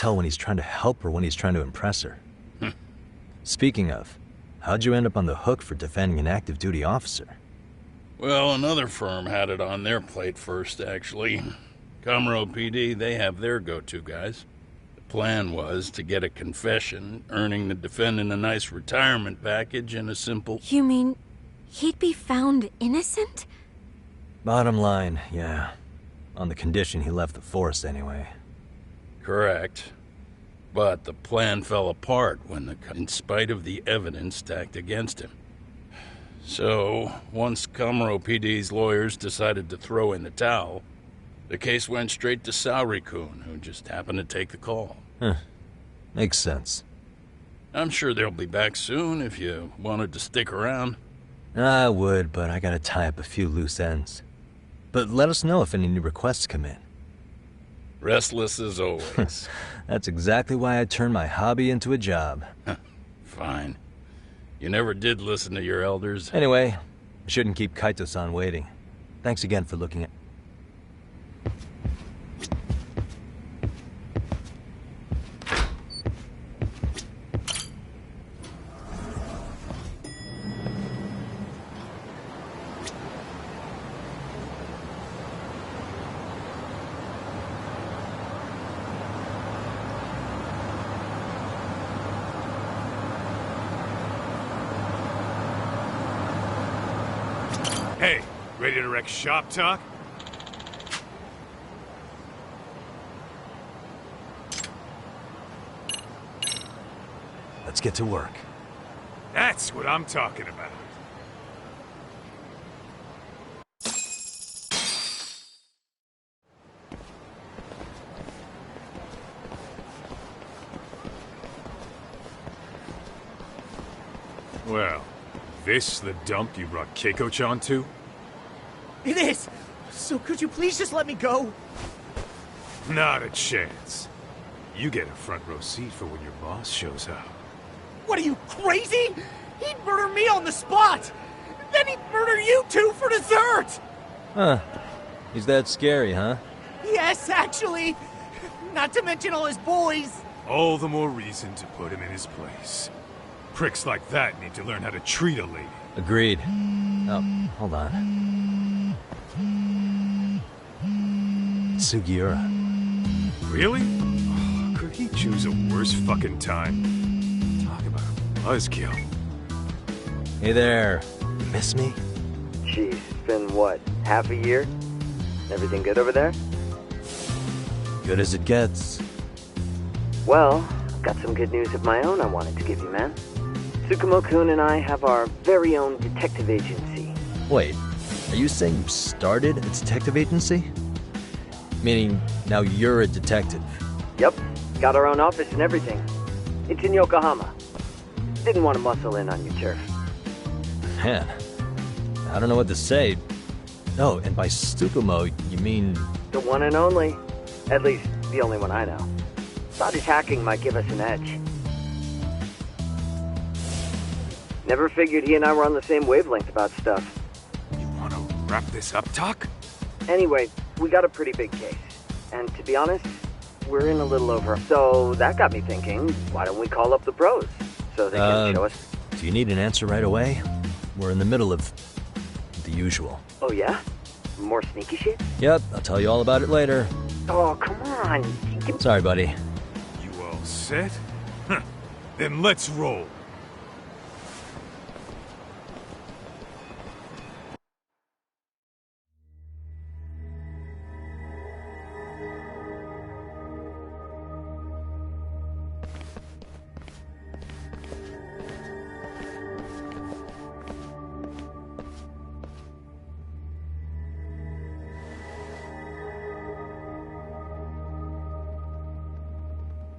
tell when he's trying to help or when he's trying to impress her. Speaking of, how'd you end up on the hook for defending an active duty officer? Well, another firm had it on their plate first, actually. Comro PD, they have their go-to guys. The plan was to get a confession, earning the defendant a nice retirement package and a simple... You mean he'd be found innocent? Bottom line, yeah. On the condition he left the force anyway. Correct. But the plan fell apart in spite of the evidence stacked against him. So, once Comro PD's lawyers decided to throw in the towel, the case went straight to Saori-kun, who just happened to take the call. Makes sense. I'm sure they'll be back soon if you wanted to stick around. I would, but I gotta tie up a few loose ends. But let us know if any new requests come in. Restless as always. That's exactly why I turned my hobby into a job. Fine. You never did listen to your elders. Anyway, I shouldn't keep Kaito-san waiting. Thanks again for looking at... Hey, ready to wreck shop talk? Let's get to work. That's what I'm talking about. Well, this the dump you brought Keiko-chan to? It is! So could you please just let me go? Not a chance. You get a front row seat for when your boss shows up. What are you, crazy? He'd murder me on the spot! Then he'd murder you two for dessert! Huh. He's that scary, huh? Yes, actually. Not to mention all his boys. All the more reason to put him in his place. Pricks like that need to learn how to treat a lady. Agreed. Oh, hold on. Sugiura. Really? Oh, could he choose a worse fucking time? Talk about a buzzkill. Hey there. Miss me? Jeez, it's been what, half a year? Everything good over there? Good as it gets. Well, I've got some good news of my own I wanted to give you, man. Tsukumo-kun and I have our very own detective agency. Wait, are you saying you started a detective agency? Meaning, now you're a detective? Yep, got our own office and everything. It's in Yokohama. Didn't want to muscle in on your turf. Man, I don't know what to say. Oh, and by Tsukumo, you mean... The one and only. At least, the only one I know. Thought his hacking might give us an edge. Never figured he and I were on the same wavelength about stuff. You want to wrap this up, Talk? Anyway, we got a pretty big case. And to be honest, we're in a little over. So that got me thinking, why don't we call up the pros? So they can show us... Do you need an answer right away? We're in the middle of... the usual. Oh yeah? More sneaky shit? Yep, I'll tell you all about it later. Oh, come on. Sorry, buddy. You all set? Huh. Then let's roll.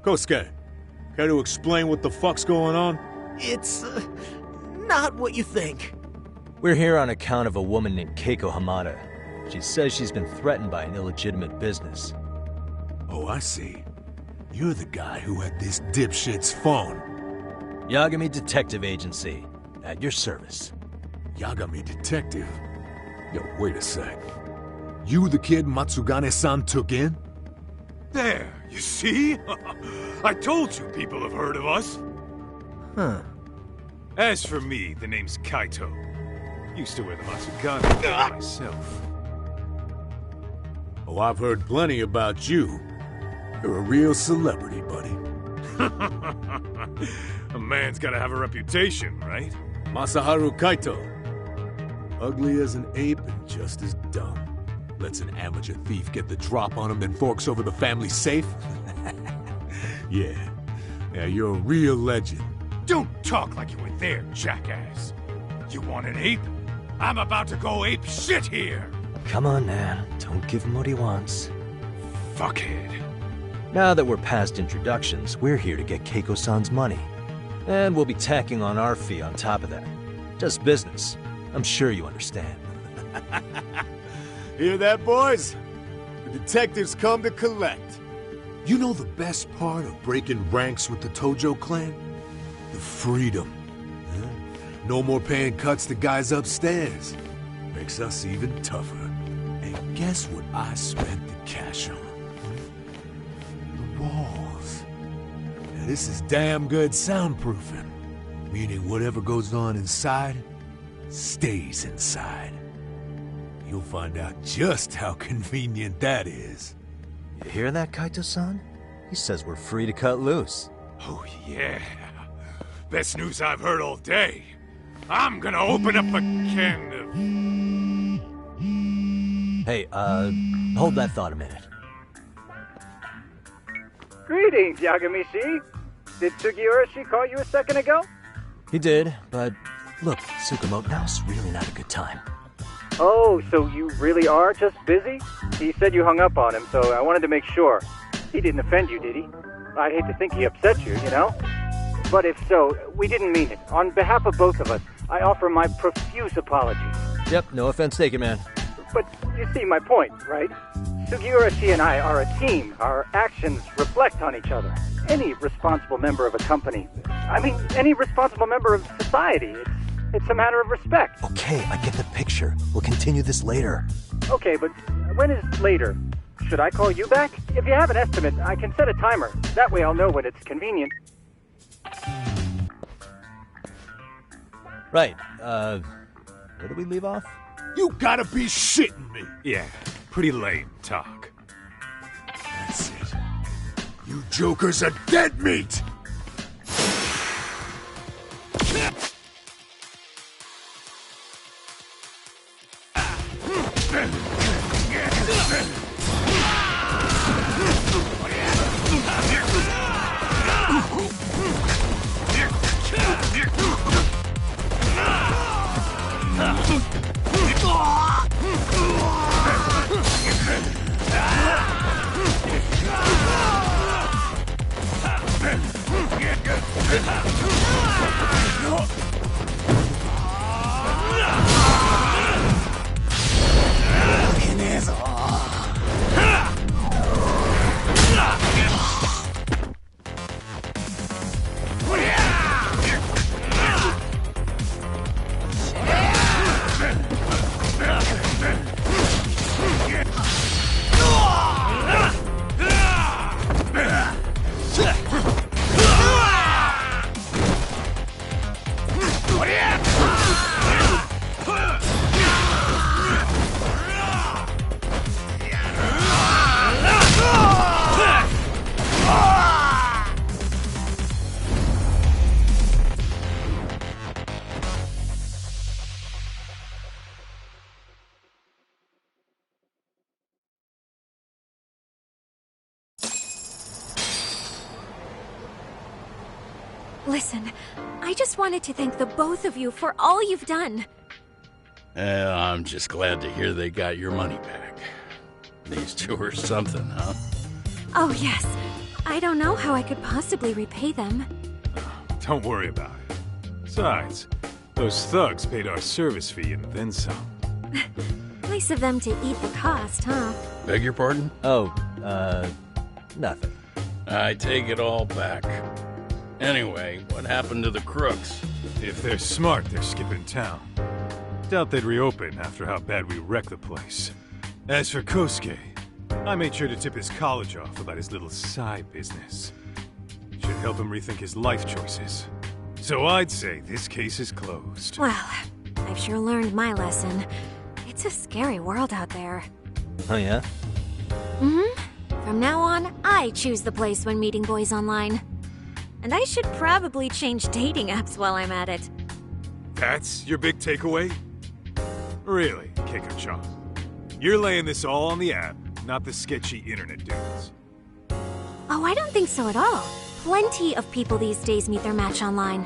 Kosuke, care to explain what the fuck's going on? It's... not what you think. We're here on account of a woman named Keiko Hamada. She says she's been threatened by an illegitimate business. Oh, I see. You're the guy who had this dipshit's phone. Yagami Detective Agency. At your service. Yagami Detective? Yo, wait a sec. You the kid Matsugane-san took in? There, you see? I told you people have heard of us. Huh. As for me, the name's Kaito. Used to wear the Matsugami myself. Oh, I've heard plenty about you. You're a real celebrity, buddy. A man's gotta have a reputation, right? Masaharu Kaito. Ugly as an ape and just as dumb. Lets an amateur thief get the drop on him, then forks over the family safe? Yeah, you're a real legend. Don't talk like you were there, jackass. You want an ape? I'm about to go ape shit here! Come on, man. Don't give him what he wants. Fuckhead. Now that we're past introductions, we're here to get Keiko-san's money. And we'll be tacking on our fee on top of that. Just business. I'm sure you understand. Hear that, boys? The detectives come to collect. You know the best part of breaking ranks with the Tojo clan? The freedom. Huh? No more paying cuts to guys upstairs. Makes us even tougher. And guess what I spent the cash on? The walls. Now this is damn good soundproofing. Meaning whatever goes on inside, stays inside. You'll find out just how convenient that is. You hear that, Kaito-san? He says we're free to cut loose. Oh yeah. Best news I've heard all day. I'm gonna open up a can of... Hey, hold that thought a minute. Greetings, Yagami-shi. Did Sugiura-shi call you a second ago? He did, but look, Tsukumo, now's really not a good time. Oh, so you really are just busy? He said you hung up on him, so I wanted to make sure. He didn't offend you, did he? I'd hate to think he upset you, you know? But if so, we didn't mean it. On behalf of both of us, I offer my profuse apologies. Yep, no offense taken, man. But you see my point, right? Sugiura-shi and I are a team. Our actions reflect on each other. Any responsible member of a company, any responsible member of society, it's a matter of respect. Okay, I get the picture. We'll continue this later. Okay, but when is later? Should I call you back? If you have an estimate, I can set a timer. That way I'll know when it's convenient. Right, where did we leave off? You gotta be shitting me! Yeah, pretty lame talk. That's it. You jokers are dead meat! Listen, I just wanted to thank the both of you for all you've done. I'm just glad to hear they got your money back. These two are something, huh? Oh, yes. I don't know how I could possibly repay them. Don't worry about it. Besides, those thugs paid our service fee and then some. Nice of them to eat the cost, huh? Beg your pardon? Oh, nothing. I take it all back. Anyway, what happened to the crooks? If they're smart, they're skipping town. Doubt they'd reopen after how bad we wrecked the place. As for Kosuke, I made sure to tip his college off about his little side business. Should help him rethink his life choices. So I'd say this case is closed. Well, I've sure learned my lesson. It's a scary world out there. Oh yeah? From now on, I choose the place when meeting boys online. And I should probably change dating apps while I'm at it. That's your big takeaway? Really, Keiko-chan? You're laying this all on the app, not the sketchy internet dudes. Oh, I don't think so at all. Plenty of people these days meet their match online.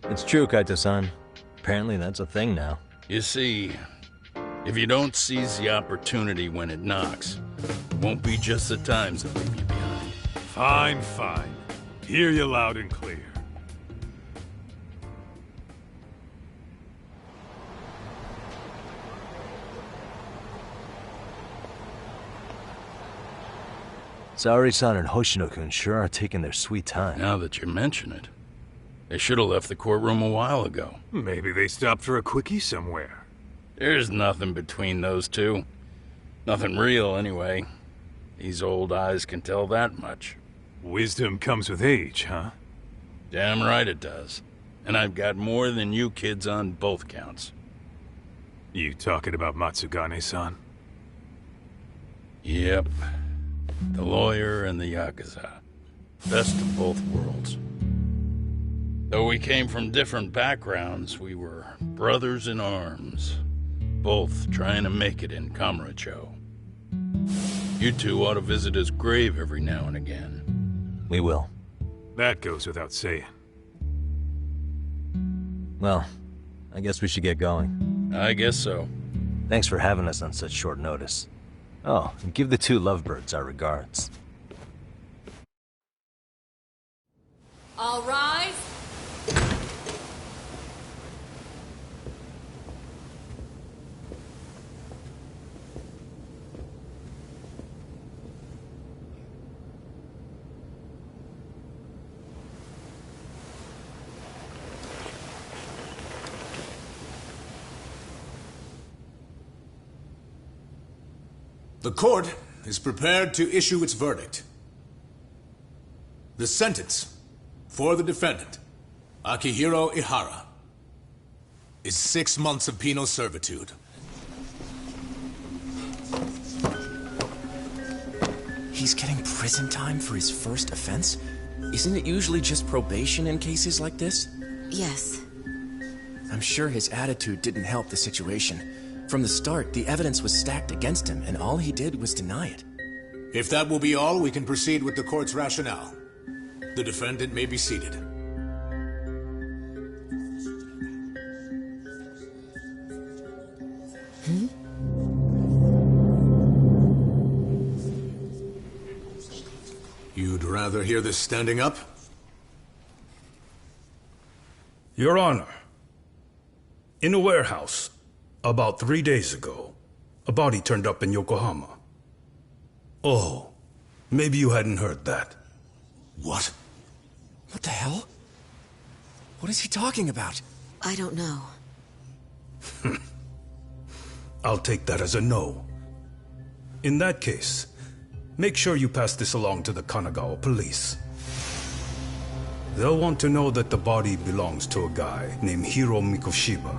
It's true, Kaito-san. Apparently that's a thing now. You see, if you don't seize the opportunity when it knocks, it won't be just the times that leave you behind. Fine, fine. Hear you loud and clear. Saori-san and Hoshino-kun sure are taking their sweet time. Now that you mention it, they should have left the courtroom a while ago. Maybe they stopped for a quickie somewhere. There's nothing between those two. Nothing real, anyway. These old eyes can tell that much. Wisdom comes with age, huh? Damn right it does. And I've got more than you kids on both counts. You talking about Matsugane-san? Yep. The lawyer and the Yakuza. Best of both worlds. Though we came from different backgrounds, we were brothers in arms. Both trying to make it in Kamurocho. You two ought to visit his grave every now and again. We will. That goes without saying. Well, I guess we should get going. I guess so. Thanks for having us on such short notice. Oh, and give the two lovebirds our regards. All rise. The court is prepared to issue its verdict. The sentence for the defendant, Akihiro Ihara, is 6 months of penal servitude. He's getting prison time for his first offense? Isn't it usually just probation in cases like this? Yes. I'm sure his attitude didn't help the situation. From the start, the evidence was stacked against him, and all he did was deny it. If that will be all, we can proceed with the court's rationale. The defendant may be seated. You'd rather hear this standing up? Your Honor, in a warehouse, about 3 days ago, a body turned up in Yokohama. Oh, maybe you hadn't heard that. What? What the hell? What is he talking about? I don't know. I'll take that as a no. In that case, make sure you pass this along to the Kanagawa police. They'll want to know that the body belongs to a guy named Hiro Mikoshiba.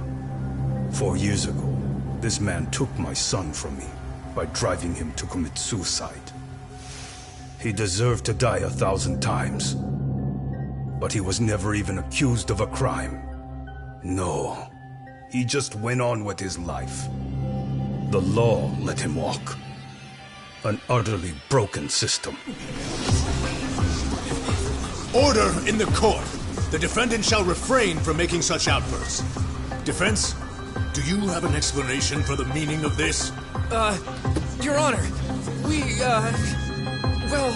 4 years ago, this man took my son from me by driving him to commit suicide. He deserved to die 1,000 times, but he was never even accused of a crime. No, he just went on with his life. The law let him walk. An utterly broken system. Order in the court! The defendant shall refrain from making such outbursts. Defense, do you have an explanation for the meaning of this? Your Honor, well...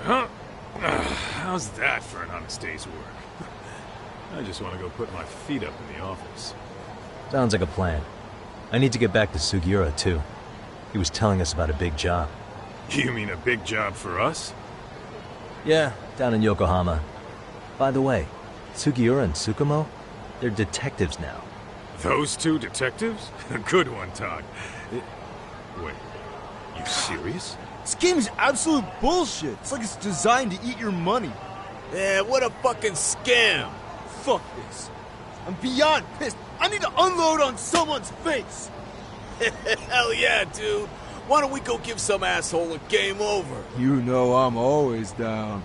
Huh? How's that for an honest day's work? I just want to go put my feet up in the office. Sounds like a plan. I need to get back to Sugiura, too. He was telling us about a big job. You mean a big job for us? Yeah, down in Yokohama. By the way, Sugiura and Tsukumo, they're detectives now. Those two detectives? Good one, Todd. Wait, you serious? This game is absolute bullshit. It's like it's designed to eat your money. Yeah, what a fucking scam! Fuck this. I'm beyond pissed. I need to unload on someone's face. Hell yeah, dude! Why don't we go give some asshole a game over? You know I'm always down.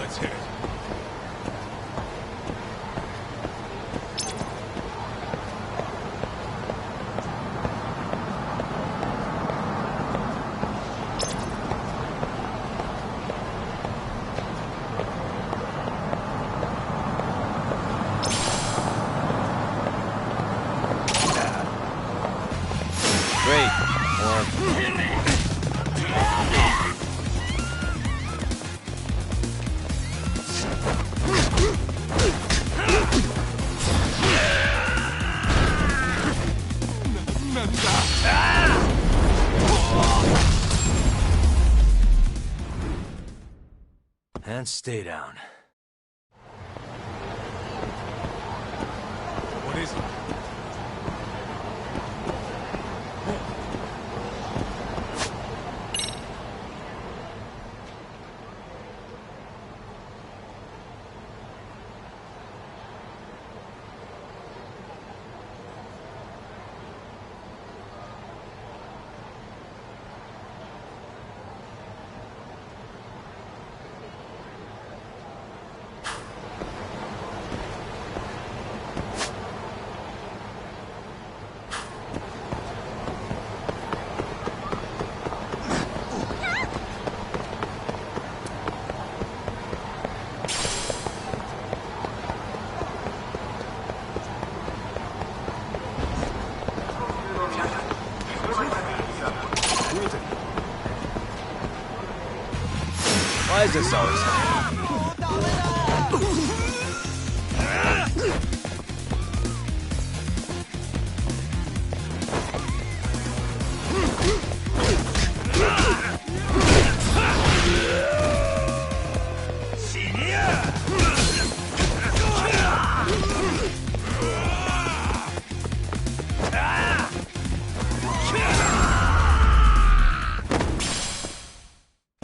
Let's hit it. Great. Or... And stay down. What is it? Why is this always happening?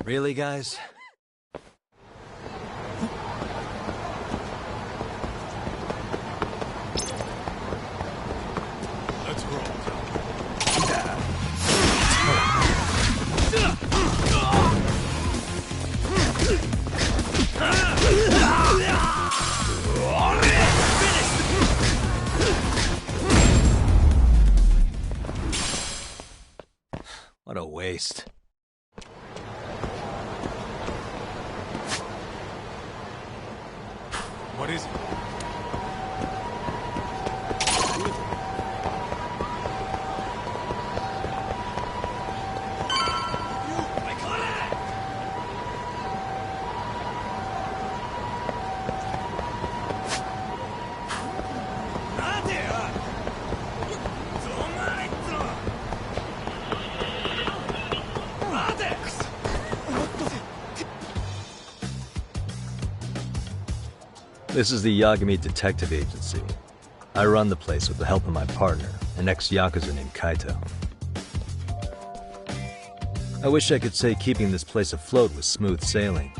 Really, guys? Let's roll. What a waste. What is it? This is the Yagami Detective Agency. I run the place with the help of my partner, an ex-Yakuza named Kaito. I wish I could say keeping this place afloat was smooth sailing.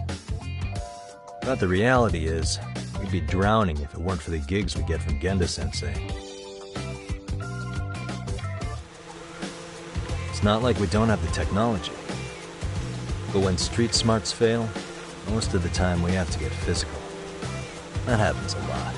But the reality is, we'd be drowning if it weren't for the gigs we get from Genda-sensei. It's not like we don't have the technology. But when street smarts fail, most of the time we have to get physical. That happens a lot.